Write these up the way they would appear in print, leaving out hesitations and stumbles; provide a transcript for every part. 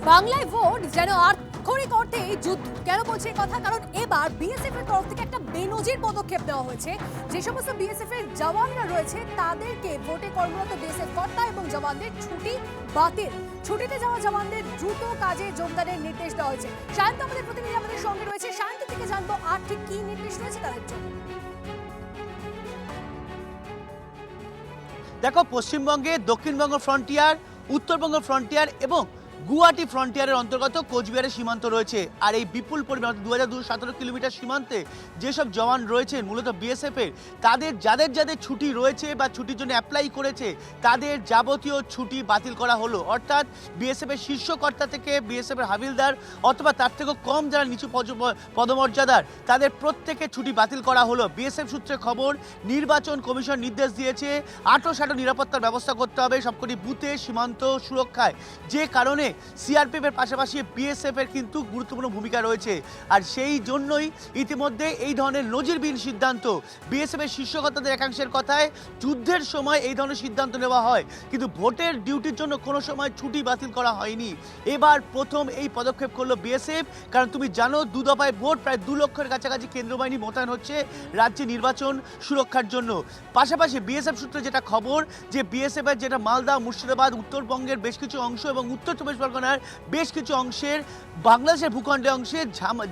বাংলায় ভোট যেন আক্ষরিক অর্থে যুদ্ধ। কেন বলছি কথা? কারণ এবার বিএসএফ এর তরফ থেকে একটা বেনজির পদক্ষেপ নেওয়া হয়েছে। যে সমস্ত বিএসএফ এর জওয়ানরা রয়েছে তাদেরকে ভোটে কর্মরত বিএসএফ কর্তা এবং জওয়ানদের ছুটি বাতিল। ছুটিতে যাওয়া জওয়ানদের দ্রুত কাজে যোগদানের নির্দেশ দেওয়া হয়েছে। শান্ত আমাদের প্রতিনিধি আমাদের সঙ্গে রয়েছে, শান্ত থেকে জানবো আর ঠিক কি নির্দেশ রয়েছে তাদের জন্য। দেখো, পশ্চিমবঙ্গে দক্ষিণবঙ্গ ফ্রন্টিয়ার, উত্তরবঙ্গ ফ্রন্টিয়ার এবং গুয়াহাটি ফ্রন্টিয়ারের অন্তর্গত কোচবিহারের সীমান্ত রয়েছে। আর এই বিপুল পরিমাণ 2217 কিলোমিটার সীমান্তে যেসব জওয়ান রয়েছেন মূলত বিএসএফের, তাদের যাদের ছুটি রয়েছে বা ছুটির জন্য অ্যাপ্লাই করেছে তাদের যাবতীয় ছুটি বাতিল করা হলো। অর্থাৎ বিএসএফের শীর্ষকর্তা থেকে বিএসএফের হাবিলদার অথবা তার থেকেও কম যারা নিচু পদমর্যাদার, তাদের প্রত্যেকের ছুটি বাতিল করা হলো। বিএসএফ সূত্রে খবর, নির্বাচন কমিশন নির্দেশ দিয়েছে আঁটো নিরাপত্তার ব্যবস্থা করতে হবে সবকটি বুথে সীমান্ত সুরক্ষায়। যে কারণে সিআরপিএফ এর পাশাপাশি বিএসএফ এর কিন্তু গুরুত্বপূর্ণ ভূমিকা রয়েছে। আর সেই জন্যই ইতিমধ্যে এই ধরনের নজিরবিহীন সিদ্ধান্ত। বিএসএফ এর শীর্ষকর্তাদের একাংশের কথায় যুদ্ধের সময় এই ধরনের সিদ্ধান্ত নেওয়া হয়, কিন্তু ভোটের ডিউটির জন্য কোনো সময় ছুটি বাতিল করা হয়নি। এবার প্রথম এই পদক্ষেপ করলো বিএসএফ। কারণ তুমি জানো, 2 দফায় ভোট, প্রায় 2 লক্ষের কাছাকাছি কেন্দ্র বাহিনী মোতায়েন হচ্ছে রাজ্যে নির্বাচন সুরক্ষার জন্য। পাশাপাশি বিএসএফ সূত্রে যেটা খবর, যে বিএসএফ এর যেটা মালদা, মুর্শিদাবাদ, উত্তরবঙ্গের বেশ কিছু অংশ এবং উত্তর চব্বিশ পরগনার বেশ কিছু অংশের বাংলাদেশের ভূখণ্ডে অংশে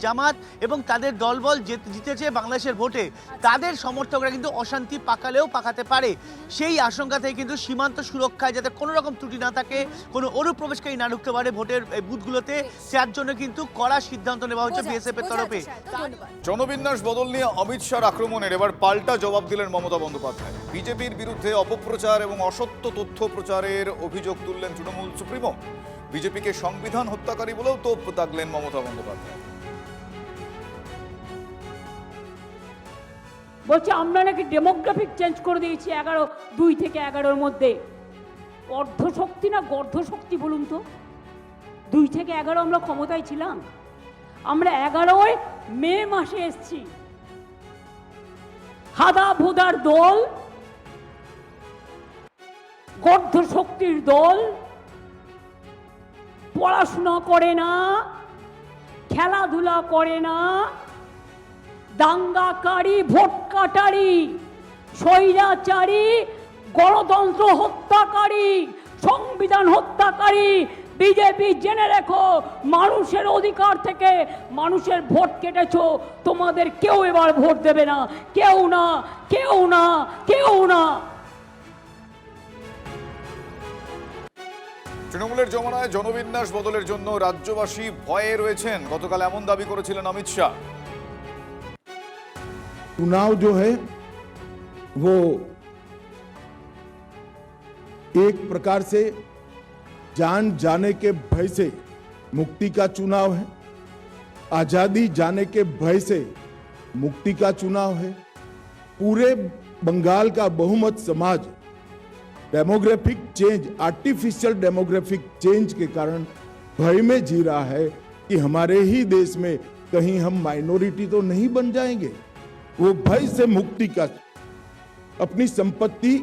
জামাত এবং তাদের দলবল জিতেছে বাংলাদেশের ভোটে। তাদের সমর্থকরা কিন্তু অশান্তি পাকালেও পাকাতে পারে। সেই আশঙ্কা থেকে কিন্তু সীমান্ত সুরক্ষায় যাতে কোনো রকম ত্রুটি না থাকে, কোনো অনুপ্রবেশকারী না ঢুকতে পারে ভোটের বুথগুলোতে, তার জন্য কিন্তু কড়া সিদ্ধান্ত নেওয়া হচ্ছে বিএসএফ এর তরফে। জনবিন্যাস বদল নিয়ে অমিত শাহর আক্রমণের এবার পাল্টা জবাব দিলেন মমতা বন্দ্যোপাধ্যায়। বিজেপির বিরুদ্ধে অপপ্রচার এবং অসত্য তথ্য প্রচারের অভিযোগ তুললেন তৃণমূল সুপ্রিমো। বিজেপিকে সংবিধান হত্যাকারী বলেও তোপ দাগলেন মমতা বন্দ্যোপাধ্যায়। বলছে আমরা নাকি ডেমোগ্রাফিক চেঞ্জ করে দিয়েছি 2 থেকে 11-র মধ্যে। অর্ধশক্তি না গর্ধশক্তি বলুন তো? 2 থেকে 11 আমরা ক্ষমতায় ছিলাম, আমরা 11 মে মাসে এসছি। হাদা ভোদার দল, গর্ধশক্তির দল, পড়াশোনা করে না, খেলাধুলা করে না, দাঙ্গাকারী, ভোট কাটারি, স্বৈরাচারী, গণতন্ত্র হত্যাকারী, সংবিধান হত্যাকারী বিজেপি। জেনে রেখো, মানুষের অধিকার থেকে মানুষের ভোট কেটেছো, তোমাদের কেউ এবার ভোট দেবে না, কেউ না, কেউ না, কেউ না। তৃণমূলের জমানায় জনবিন্যাস বদলের জন্য রাজ্যবাসী ভয়ে রয়েছেন, গতকাল এমন দাবি করেছিলেন অমিত শাহ। चुनाव जो है वो एक प्रकार से जान जाने के भय से मुक्ति का चुनाव है, आजादी जाने के भय से मुक्ति का चुनाव है। पूरे बंगाल का बहुमत समाज demographic change, artificial demographic change के कारण भय में जी रहा है कि हमारे ही देश में कहीं हम माइनॉरिटी तो नहीं बन जाएंगे। वो भय से मुक्ति का, अपनी संपत्ति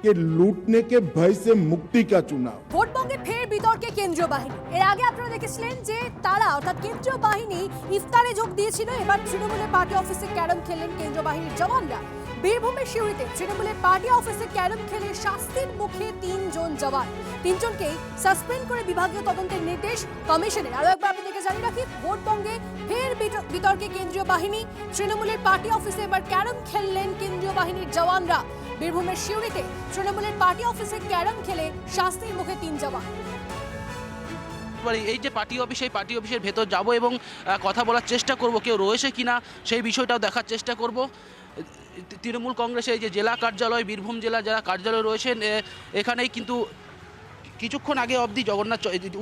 के लूटने के भय से मुक्ति का चुनाव। ভোটবঙ্গে ফের বিতর্কে কেন্দ্রীয় বাহিনী। এর আগে আপনারা দেখেছিলেন যে তারা অর্থাৎ কেন্দ্রীয় বাহিনী ইফতারে যোগ দিয়েছিল। এবার তৃণমূলের পার্টি অফিসে ক্যারম খেললেন কেন্দ্রীয় বাহিনীর জওয়ানরা। বীরভূমের সিউড়িতে তৃণমূলের পার্টি অফিসে ক্যারম খেলে শাস্তির মুখে 3 জন জওয়ান। 3 জনকেই সাসপেন্ড করে বিভাগীয় তদন্তের নির্দেশ কমিশনের। আরো একবার আপনাদেরকে জানিয়ে রাখি, ভোটবঙ্গে ফের বিতর্কে কেন্দ্রীয় বাহিনী। তৃণমূলের পার্টি অফিসে এবার ক্যারম খেললেন কেন্দ্রীয় বাহিনীর জওয়ানরা। বীরভূমের সিউড়িতে তৃণমূলের পার্টি অফিসে ক্যারম খেলে শাস্তির মুখে 3 জওয়ান। এই যে পার্টি অফিস, এই পার্টি অফিসের ভেতর যাব এবং কথা বলার চেষ্টা করব কেউ রয়েছে কিনা সেই বিষয়টাও দেখার চেষ্টা করব। তৃণমূল কংগ্রেসের যে জেলা কার্যালয়, বীরভূম জেলা যারা কার্যালয় রয়েছেন, এখানেই কিন্তু কিছুক্ষণ আগে অবধি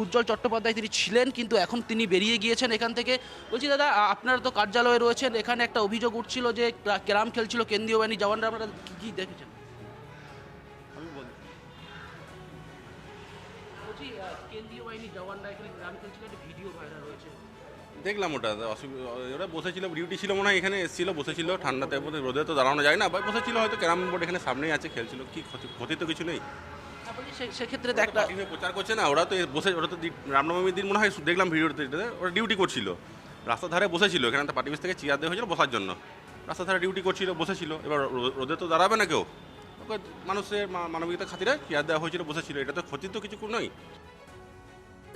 উজ্জ্বল চট্টোপাধ্যায় তিনি ছিলেন, কিন্তু এখন তিনি বেরিয়ে গিয়েছেন এখান থেকে। বলছি দাদা, আপনারা তো কার্যালয়ে রয়েছেন, এখানে একটা অভিযোগ উঠছিল যে ক্যারাম খেলছিল কেন্দ্রীয় বাহিনী জওয়ানরা, আপনারা কি দেখেছেন? বলছি কেন্দ্রীয় বাহিনী জওয়ানরা এখানে ক্যারাম খেলছিল, একটা ভিডিও ভাইরাল হয়েছে। দেখলাম ওটা, ওরা বসেছিল, ডিউটি ছিল মনে হয়, এখানে এসেছিল, বসেছিল, ঠান্ডাতে রোদে তো দাঁড়ানো যায় না, বসেছিল হয়তো, ক্যারাম বোর্ড এখানে সামনেই আছে, খেলছিল, কি ক্ষতি তো কিছু নেই। সেক্ষেত্রে তো একটা পার্টি হয়ে প্রচার করছে না, ওরা তো বসে, ওরা তো রামনবমীর দিন মনে হয় দেখলাম ভিডিওতে, ওরা ডিউটি করছিল, রাস্তার ধারে বসেছিল, এখানে তো পার্টি অফিস থেকে চেয়ার দেওয়া হয়েছিল বসার জন্য, রাস্তার ধারে ডিউটি করছিল, বসেছিল। এবার রোদে তো দাঁড়াবে না কেউ, ওকে মানুষের মানবিকতার খাতিরে চেয়ার দেওয়া হয়েছিল, বসেছিল, এটা তো ক্ষতির তো কিছু নয়।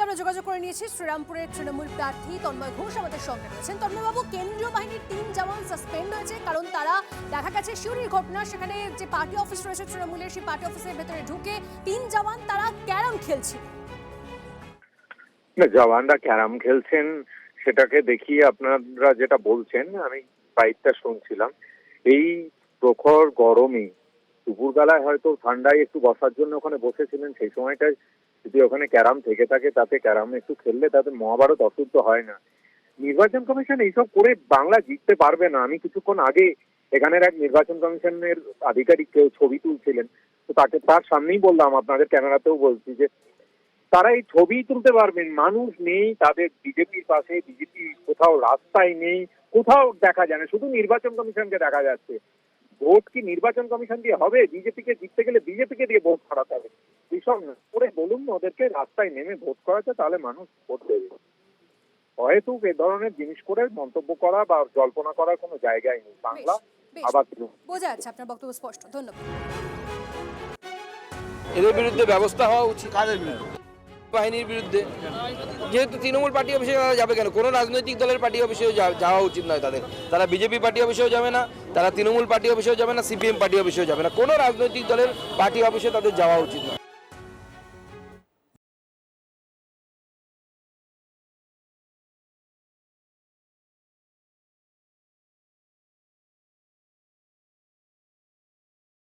আমরা যোগাযোগ করে নিয়েছি শ্রীরামপুরের তৃণমূল প্রার্থী তন্ময় ঘোষ আমাদের সঙ্গে রয়েছেন। তন্ময়বাবু, কেন্দ্রীয় বাহিনীর 3 জওয়ান সাসপেন্ড হয়েছে কারণ তারা দেখা গেছে শিউরির ঘটনা, সেখানে যে পার্টি অফিস রয়েছে তৃণমূলের, সেই পার্টি অফিসের ভেতরে ঢুকে 3 জওয়ান তারা ক্যারাম খেলছিল। না, জওয়ানরা ক্যারাম খেলছেন সেটাকে দেখিয়ে আপনারা যেটা বলছেন, আমি বাইকটা শুনছিলাম, এই প্রখর গরমে দুপুরবেলায় হয়তো ঠান্ডায় একটু বসার জন্য ওখানে বসেছিলেন, সেই সময়টায় যদি ওখানে ক্যারাম থেকে থাকে তাতে ক্যারাম একটু খেললে তাতে মহাভারত অশুদ্ধ হয় না। নির্বাচন কমিশন এইসব করে বাংলা জিততে পারবে না। আমি কিছুক্ষণ আগে এখানের এক নির্বাচন কমিশনের আধিকারিক কেউ ছবি তুলছিলেন, তো তাকে তার সামনেই বললাম, আপনাদের ক্যামেরাতেও বলছি, যে তারা এই ছবি তুলতে পারবেন, মানুষ নেই তাদের বিজেপির পাশে, বিজেপি কোথাও রাস্তায় নেই, কোথাও দেখা যায় না, শুধু নির্বাচন কমিশনকে দেখা যাচ্ছে। ভোট কি নির্বাচন কমিশন দিয়ে হবে? বিজেপিকে জিততে গেলে বিজেপিকে দিয়ে ভোট করাতে হবে। এইসব করে বলুন ওদেরকে রাস্তায় নেমে ভোট করাতে, তাহলে মানুষ ভোট দেবে। হয়তো এ ধরনের জিনিস করে মন্তব্য করা বা জল্পনা করার কোনো জায়গায় নেই। বাংলা বেশ, আবার বোঝা যাচ্ছে আপনার বক্তব্য স্পষ্ট। ধন্যবাদ। এদের বিরুদ্ধে ব্যবস্থা হওয়া উচিত। কাদের বিরুদ্ধে? বাহিনীর বিরুদ্ধে। যেহেতু তৃণমূল পার্টি অফিসে তারা যাবে কেন? কোনো রাজনৈতিক দলের পার্টি অফিসেও যাওয়া উচিত নয় তাদের। তারা বিজেপি পার্টি অফিসেও যাবে না, তারা তৃণমূল পার্টি অফিসেও যাবে না, সিপিএম পার্টি অফিসেও যাবে না, কোনো রাজনৈতিক দলের পার্টি অফিসে তাদের যাওয়া উচিত নয়।